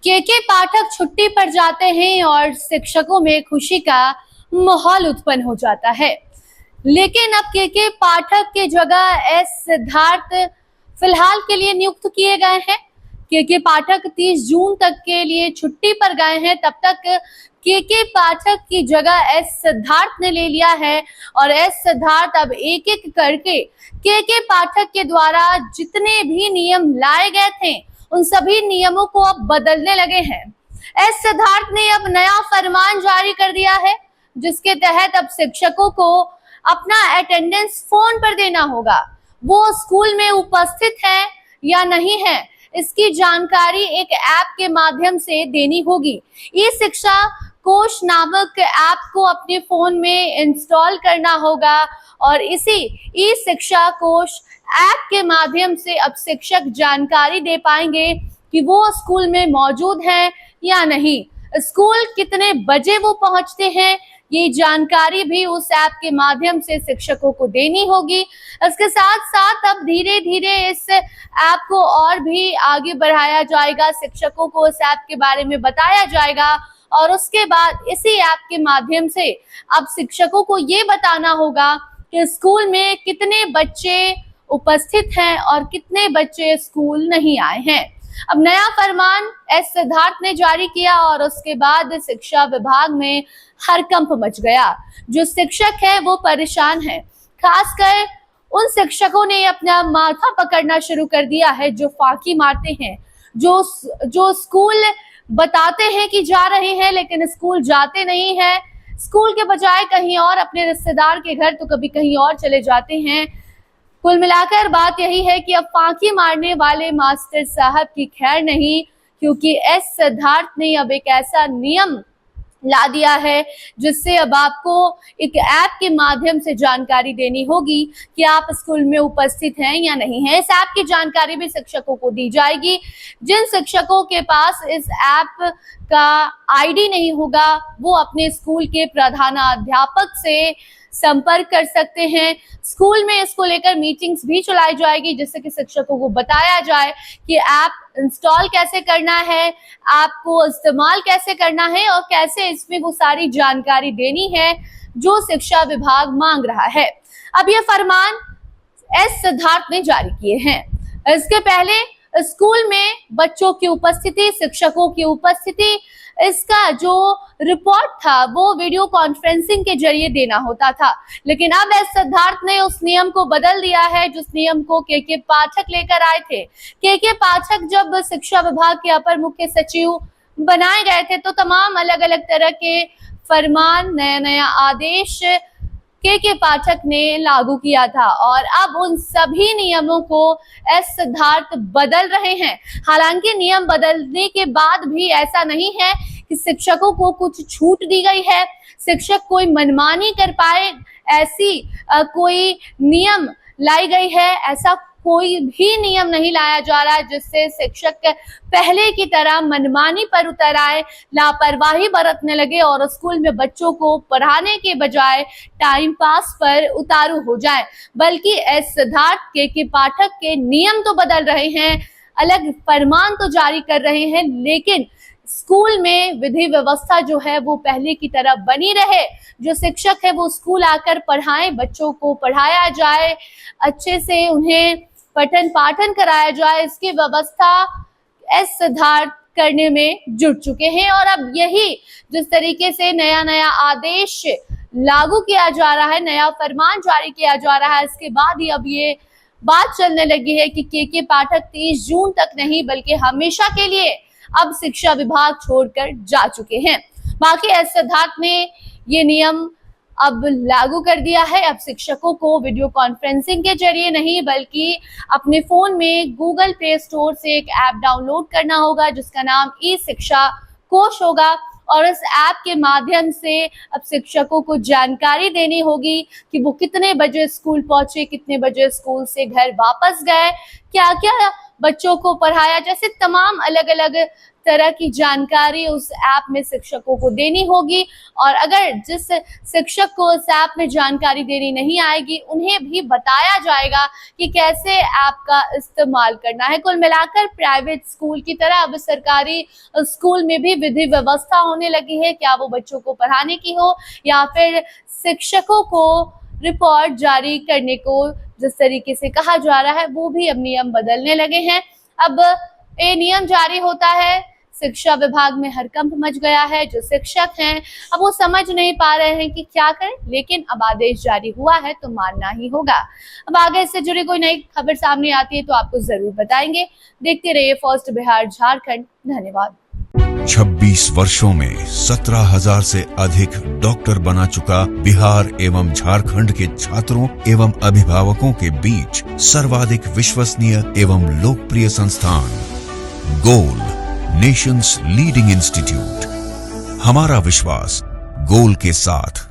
के पाठक छुट्टी पर जाते हैं और शिक्षकों में खुशी का माहौल उत्पन्न हो जाता है। लेकिन अब के पाठक की जगह एस सिद्धार्थ फिलहाल के लिए नियुक्त किए गए हैं। के पाठक 30 जून तक के लिए छुट्टी पर गए हैं। तब तक के पाठक की जगह एस सिद्धार्थ ने ले लिया है और एस सिद्धार्थ अब एक एक करके के पाठक के द्वारा जितने भी नियम लाए गए थे उन सभी नियमों को अब बदलने लगे हैं। एस सिद्धार्थ ने अब नया फरमान जारी कर दिया है, जिसके तहत अब शिक्षकों को अपना अटेंडेंस फोन पर देना होगा। वो स्कूल में उपस्थित है या नहीं है, इसकी जानकारी एक ऐप के माध्यम से देनी होगी। ई शिक्षा कोश नामक ऐप को अपने फोन में इंस्टॉल करना होगा और इसी ई शिक्षा कोश ऐप के माध्यम से अब शिक्षक जानकारी दे पाएंगे कि वो स्कूल में मौजूद हैं या नहीं, स्कूल कितने बजे वो पहुंचते हैं, ये जानकारी भी उस ऐप के माध्यम से शिक्षकों को देनी होगी। इसके साथ साथ अब धीरे धीरे इस ऐप को और भी आगे बढ़ाया जाएगा, शिक्षकों को इस ऐप के बारे में बताया जाएगा और उसके बाद इसी ऐप के माध्यम से अब शिक्षकों को ये बताना होगा कि स्कूल में कितने बच्चे उपस्थित हैं और कितने बच्चे स्कूल नहीं आए हैं। अब नया फरमान एस सिद्धार्थ ने जारी किया और उसके बाद शिक्षा विभाग में हड़कंप मच गया। जो शिक्षक है वो परेशान है, खासकर उन शिक्षकों ने अपना माथा पकड़ना शुरू कर दिया है जो फांकी मारते हैं, जो स्कूल बताते हैं कि जा रहे हैं लेकिन स्कूल जाते नहीं है, स्कूल के बजाय कहीं और अपने रिश्तेदार के घर तो कभी कहीं और चले जाते हैं। कुल मिलाकर बात यही है कि अब फांकी मारने वाले मास्टर साहब की खैर नहीं, क्योंकि एस सिद्धार्थ ने अब एक ऐसा नियम ला दिया है जिससे अब आपको एक ऐप के माध्यम से जानकारी देनी होगी कि आप स्कूल में उपस्थित हैं या नहीं है। इस ऐप की जानकारी भी शिक्षकों को दी जाएगी। जिन शिक्षकों के पास इस ऐप का आईडी नहीं होगा वो अपने स्कूल के प्रधानाध्यापक से संपर्क कर सकते हैं। स्कूल में इसको लेकर मीटिंग्स भी चलाई जाएगी जिससे कि शिक्षकों को बताया जाए कि ऐप इंस्टॉल कैसे करना है, ऐप को इस्तेमाल कैसे करना है और कैसे इसमें वो सारी जानकारी देनी है जो शिक्षा विभाग मांग रहा है। अब ये फरमान एस सिद्धार्थ ने जारी किए हैं। इसके पहले स्कूल में बच्चों की उपस्थिति, शिक्षकों की उपस्थिति, इसका जो रिपोर्ट था वो वीडियो कॉन्फ्रेंसिंग के जरिए देना होता था, लेकिन अब एस सिद्धार्थ ने उस नियम को बदल दिया है जिस नियम को के पाठक लेकर आए थे। के पाठक जब शिक्षा विभाग के अपर मुख्य सचिव बनाए गए थे तो तमाम अलग अलग तरह के फरमान, नया नया आदेश के पाठक ने लागू किया था और अब उन सभी नियमों को एस सिद्धार्थ बदल रहे हैं। हालांकि नियम बदलने के बाद भी ऐसा नहीं है कि शिक्षकों को कुछ छूट दी गई है, शिक्षक कोई मनमानी कर पाए ऐसी कोई नियम लाई गई है, ऐसा कोई भी नियम नहीं लाया जा रहा है जिससे शिक्षक पहले की तरह मनमानी पर उतर आए, लापरवाही बरतने लगे और स्कूल में बच्चों को पढ़ाने के बजाय टाइम पास पर उतारू हो जाए। बल्कि एस सिद्धार्थ के पाठक के नियम तो बदल रहे हैं, अलग फरमान तो जारी कर रहे हैं, लेकिन स्कूल में विधि व्यवस्था जो है वो पहले की तरह बनी रहे। जो शिक्षक है वो स्कूल आकर पढ़ाएं, बच्चों को पढ़ाया जाए, अच्छे से उन्हें पठन पाठन कराया जाए, इसकी व्यवस्था एस सिद्धार्थ करने में जुट चुके हैं। और अब यही जिस तरीके से नया नया आदेश लागू किया जा रहा है, नया फरमान जारी किया जा रहा है, इसके बाद ही अब ये बात चलने लगी है कि के पाठक 30 जून तक नहीं बल्कि हमेशा के लिए अब शिक्षा विभाग छोड़कर जा चुके हैं। बाकी एस सिद्धार्थ ने ये नियम अब लागू कर दिया है। अब शिक्षकों को वीडियो कॉन्फ्रेंसिंग के जरिए नहीं बल्कि अपने फोन में गूगल प्ले स्टोर से एक ऐप डाउनलोड करना होगा जिसका नाम ई शिक्षा कोश होगा और इस ऐप के माध्यम से अब शिक्षकों को जानकारी देनी होगी कि वो कितने बजे स्कूल पहुंचे, कितने बजे स्कूल से घर वापस गए, क्या क्या बच्चों को पढ़ाया, जैसे तमाम अलग अलग तरह की जानकारी उस ऐप में शिक्षकों को देनी होगी, और अगर जिस शिक्षक को उस ऐप में जानकारी देनी नहीं आएगी उन्हें भी बताया जाएगा कि कैसे ऐप का इस्तेमाल करना है। कुल मिलाकर प्राइवेट स्कूल की तरह अब सरकारी स्कूल में भी विधि व्यवस्था होने लगी है, क्या वो बच्चों को पढ़ाने की हो या फिर शिक्षकों को रिपोर्ट जारी करने को जिस तरीके से कहा जा रहा है वो भी अब नियम बदलने लगे हैं। अब ये नियम जारी होता है, शिक्षा विभाग में हड़कंप मच गया है। जो शिक्षक हैं अब वो समझ नहीं पा रहे हैं कि क्या करें, लेकिन अब आदेश जारी हुआ है तो मानना ही होगा। अब आगे इससे जुड़ी कोई नई खबर सामने आती है तो आपको जरूर बताएंगे। देखते रहिए फर्स्ट बिहार झारखंड। धन्यवाद। 26 वर्षों में 17,000 से अधिक डॉक्टर बना चुका बिहार एवं झारखंड के छात्रों एवं अभिभावकों के बीच सर्वाधिक विश्वसनीय एवं लोकप्रिय संस्थान गोल, नेशंस लीडिंग इंस्टीट्यूट। हमारा विश्वास गोल के साथ।